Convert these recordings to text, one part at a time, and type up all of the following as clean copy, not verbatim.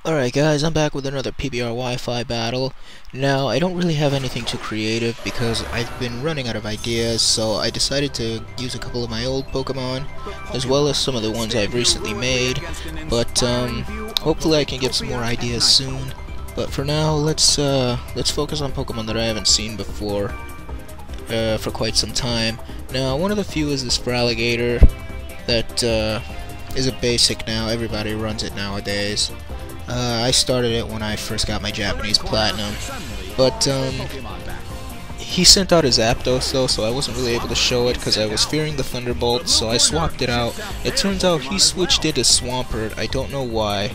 Alright guys, I'm back with another PBR Wi-Fi battle. Now, I don't really have anything too creative because I've been running out of ideas, so I decided to use a couple of my old Pokemon, as well as some of the ones I've recently made, but hopefully I can get some more ideas soon. But for now, let's focus on Pokemon that I haven't seen before for quite some time. Now, one of the few is this Feraligatr that is a basic now. Everybody runs it nowadays. I started it when I first got my Japanese Platinum, but he sent out his Zapdos though, so I wasn't really able to show it because I was fearing the Thunderbolt, so I swapped it out. It turns out he switched it to Swampert. I don't know why.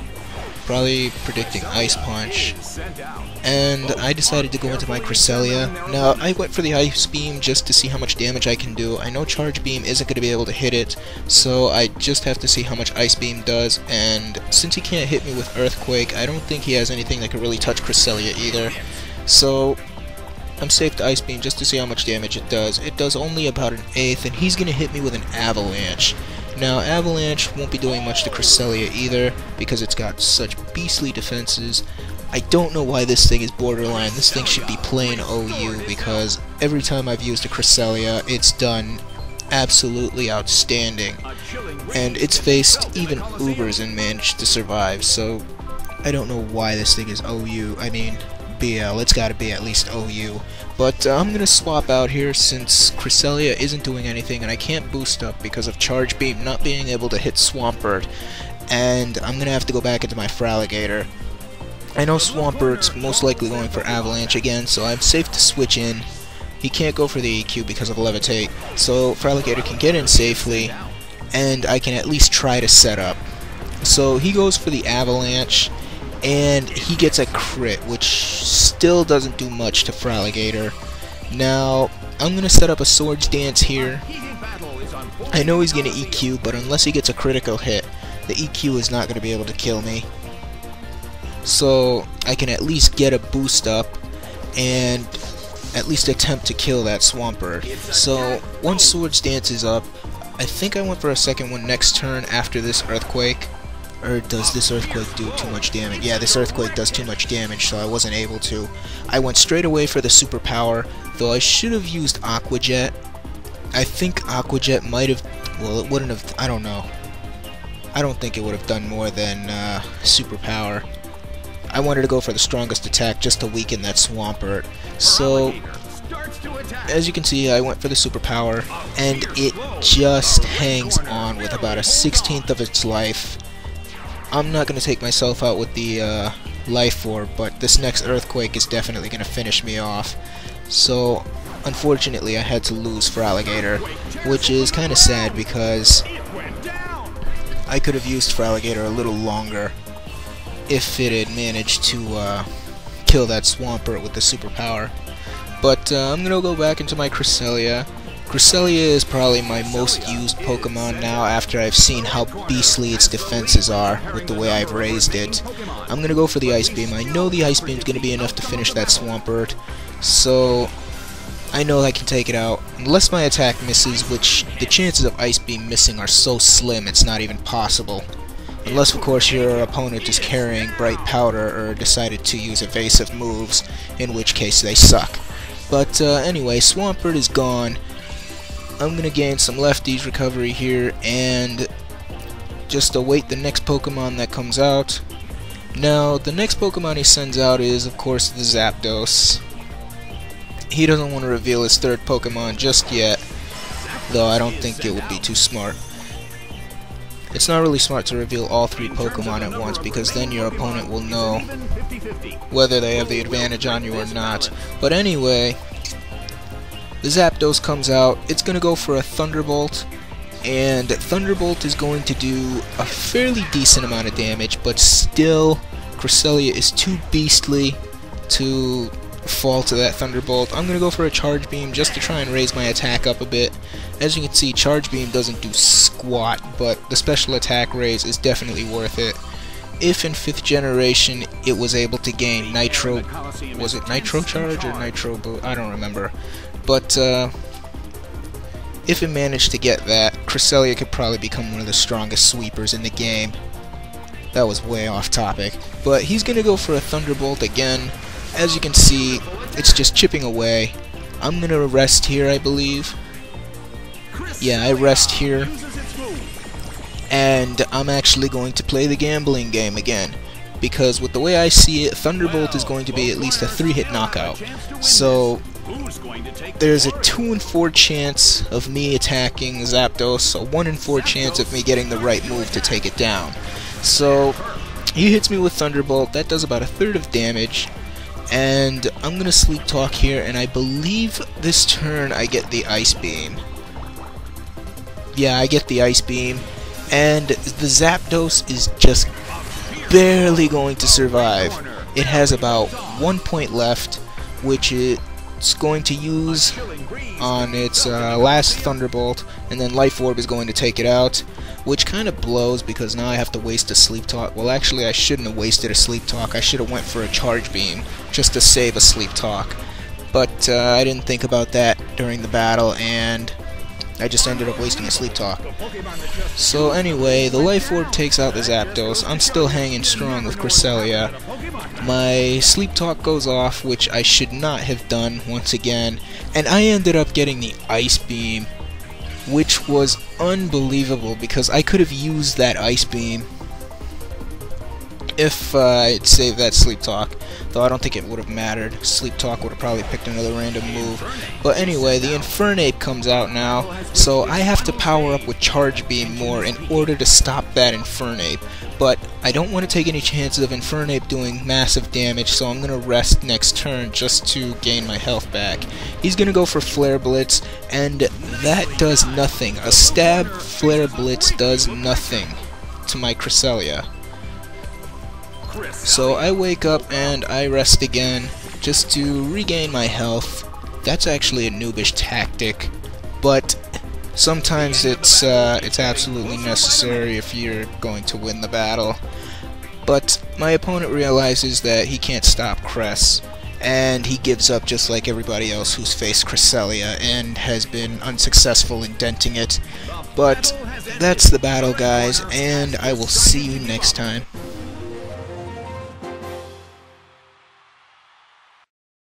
Probably predicting Ice Punch. And I decided to go into my Cresselia. Now, I went for the Ice Beam just to see how much damage I can do. I know Charge Beam isn't going to be able to hit it, so I just have to see how much Ice Beam does. And since he can't hit me with Earthquake, I don't think he has anything that can really touch Cresselia either. So I'm safe to Ice Beam just to see how much damage it does. It does only about 1/8, and he's going to hit me with an Avalanche. Now, Avalanche won't be doing much to Cresselia either, because it's got such beastly defenses. I don't know why this thing is borderline. This thing should be plain OU, because every time I've used a Cresselia, it's done absolutely outstanding. And it's faced even Ubers and managed to survive, so I don't know why this thing is OU. I mean, BL, it's gotta be at least OU. But I'm gonna swap out here since Cresselia isn't doing anything and I can't boost up because of Charge Beam not being able to hit Swampert. And I'm gonna have to go back into my Feraligatr. I know Swampert's most likely going for Avalanche again, so I'm safe to switch in. He can't go for the EQ because of Levitate, so Feraligatr can get in safely, and I can at least try to set up. So he goes for the Avalanche, and he gets a crit, which still doesn't do much to Feraligatr. Now, I'm going to set up a Swords Dance here. I know he's going to EQ, but unless he gets a critical hit, the EQ is not going to be able to kill me. So, I can at least get a boost up, and at least attempt to kill that Swampert. So, once Swords Dance is up, I think I went for a second one next turn after this Earthquake. Or does this Earthquake do too much damage? Yeah, this Earthquake does too much damage, so I wasn't able to. I went straight away for the Superpower, though I should have used Aqua Jet. I think Aqua Jet might have... well, it wouldn't have... I don't know. I don't think it would have done more than Superpower. I wanted to go for the strongest attack just to weaken that Swampert. So, as you can see, I went for the Superpower, and it just hangs on with about 1/16 of its life. I'm not going to take myself out with the Life Orb, but this next Earthquake is definitely going to finish me off. So, unfortunately, I had to lose Feraligatr, which is kind of sad because I could have used Feraligatr a little longer if it had managed to kill that Swampert with the Superpower. But I'm going to go back into my Cresselia. Cresselia is probably my most used Pokemon now after I've seen how beastly its defenses are with the way I've raised it. I'm going to go for the Ice Beam. I know the Ice Beam is going to be enough to finish that Swampert, so I know I can take it out. Unless my attack misses, which the chances of Ice Beam missing are so slim it's not even possible. Unless, of course, your opponent is carrying Bright Powder or decided to use evasive moves, in which case they suck. But anyway, Swampert is gone. I'm going to gain some Lefties recovery here and just await the next Pokemon that comes out. Now, the next Pokemon he sends out is, of course, the Zapdos. He doesn't want to reveal his third Pokemon just yet, though I don't think it would be too smart. It's not really smart to reveal all 3 Pokemon at once, because then your opponent will know whether they have the advantage on you or not. But anyway, the Zapdos comes out. It's going to go for a Thunderbolt, and Thunderbolt is going to do a fairly decent amount of damage, but still, Cresselia is too beastly to fall to that Thunderbolt. I'm going to go for a Charge Beam just to try and raise my attack up a bit. As you can see, Charge Beam doesn't do squat, but the special attack raise is definitely worth it. If in 5th generation it was able to gain Nitro... was it Nitro Charge or Nitro Boost? I don't remember. But if it managed to get that, Cresselia could probably become one of the strongest sweepers in the game. That was way off topic. But he's gonna go for a Thunderbolt again. As you can see, it's just chipping away. I'm gonna rest here, I believe. Yeah, I rest here. And I'm actually going to play the gambling game again. Because with the way I see it, Thunderbolt is going to be at least a 3-hit knockout. So there's a 2 in 4 chance of me attacking Zapdos, a 1 in 4 chance of me getting the right move to take it down. So he hits me with Thunderbolt. That does about 1/3 of damage. And I'm gonna Sleep Talk here, and I believe this turn I get the Ice Beam. Yeah, I get the Ice Beam. And the Zapdos is just barely going to survive. It has about 1 point left, which it's going to use on its last Thunderbolt, and then Life Orb is going to take it out, which kind of blows because now I have to waste a Sleep Talk. Well, actually, I shouldn't have wasted a Sleep Talk. I should have went for a Charge Beam just to save a Sleep Talk. But I didn't think about that during the battle, and I just ended up wasting a Sleep Talk. So anyway, the Life Orb takes out the Zapdos. I'm still hanging strong with Cresselia. My Sleep Talk goes off, which I should not have done once again, and I ended up getting the Ice Beam, which was unbelievable because I could have used that Ice Beam if I'd saved that Sleep Talk, though I don't think it would have mattered. Sleep Talk would have probably picked another random move. But anyway, the Infernape comes out now, so I have to power up with Charge Beam more in order to stop that Infernape. But I don't want to take any chances of Infernape doing massive damage, so I'm going to rest next turn just to gain my health back. He's going to go for Flare Blitz, and that does nothing. A stab Flare Blitz does nothing to my Cresselia. So I wake up and I rest again just to regain my health. That's actually a noobish tactic, but sometimes it's absolutely necessary if you're going to win the battle. But my opponent realizes that he can't stop Cress, and he gives up just like everybody else who's faced Cresselia and has been unsuccessful in denting it. But that's the battle, guys, and I will see you next time.